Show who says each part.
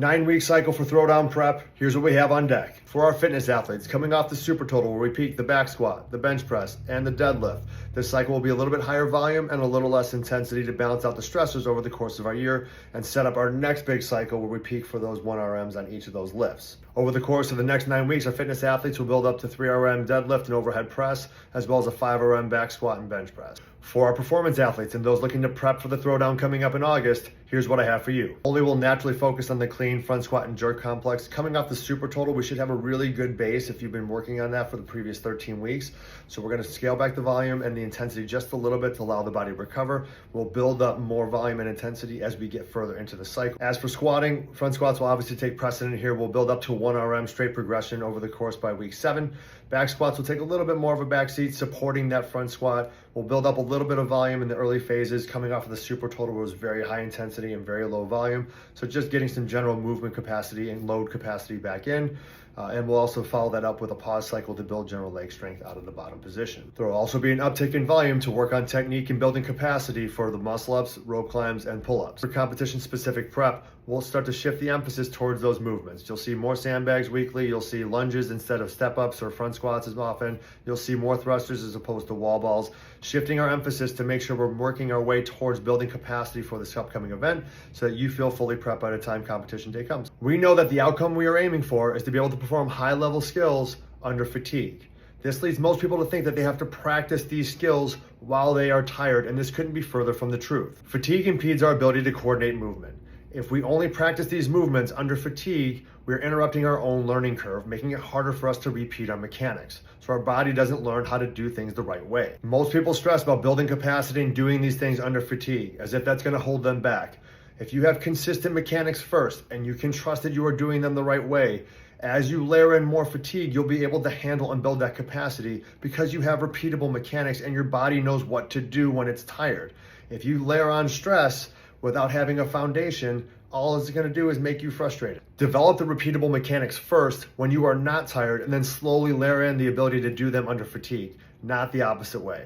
Speaker 1: 9-week cycle for throwdown prep. Here's what we have on deck. For our fitness athletes, coming off the SuperTotal where we peak the back squat, the bench press, and the deadlift, this cycle will be a little bit higher volume and a little less intensity to balance out the stressors over the course of our year and set up our next big cycle where we peak for those 1RMs on each of those lifts. Over the course of the next 9 weeks, our fitness athletes will build up to 3RM deadlift and overhead press, as well as a 5RM back squat and bench press. For our performance athletes and those looking to prep for the throwdown coming up in August, here's what I have for you. Only will naturally focus on the clean front squat and jerk complex. Coming off the SuperTotal, we should have a really good base if you've been working on that for the previous 13 weeks. So we're going to scale back the volume and the intensity just a little bit to allow the body to recover. We'll build up more volume and intensity as we get further into the cycle. As for squatting, front squats will obviously take precedent here. We'll build up to 1RM straight progression over the course by week 7. Back squats will take a little bit more of a backseat, supporting that front squat. We'll build up a little bit of volume in the early phases. Coming off of the SuperTotal was very high intensity and very low volume. So just getting some general movement capacity and load capacity back in. And we'll also follow that up with a pause cycle to build general leg strength out of the bottom position. There will also be an uptick in volume to work on technique and building capacity for the muscle ups, rope climbs, and pull-ups. For competition-specific prep, we'll start to shift the emphasis towards those movements. You'll see more sandbags weekly. You'll see lunges instead of step-ups or front squats as often. You'll see more thrusters as opposed to wall balls, shifting our emphasis to make sure we're working our way towards building capacity for this upcoming event so that you feel fully prepped by the time competition day comes. We know that the outcome we are aiming for is to be able to perform high-level skills under fatigue. This leads most people to think that they have to practice these skills while they are tired, and this couldn't be further from the truth. Fatigue impedes our ability to coordinate movement. If we only practice these movements under fatigue, we're interrupting our own learning curve, making it harder for us to repeat our mechanics. So our body doesn't learn how to do things the right way. Most people stress about building capacity and doing these things under fatigue, as if that's gonna hold them back. If you have consistent mechanics first, and you can trust that you are doing them the right way, as you layer in more fatigue, you'll be able to handle and build that capacity because you have repeatable mechanics and your body knows what to do when it's tired. If you layer on stress without having a foundation, all it's going to do is make you frustrated. Develop the repeatable mechanics first when you are not tired, and then slowly layer in the ability to do them under fatigue, not the opposite way.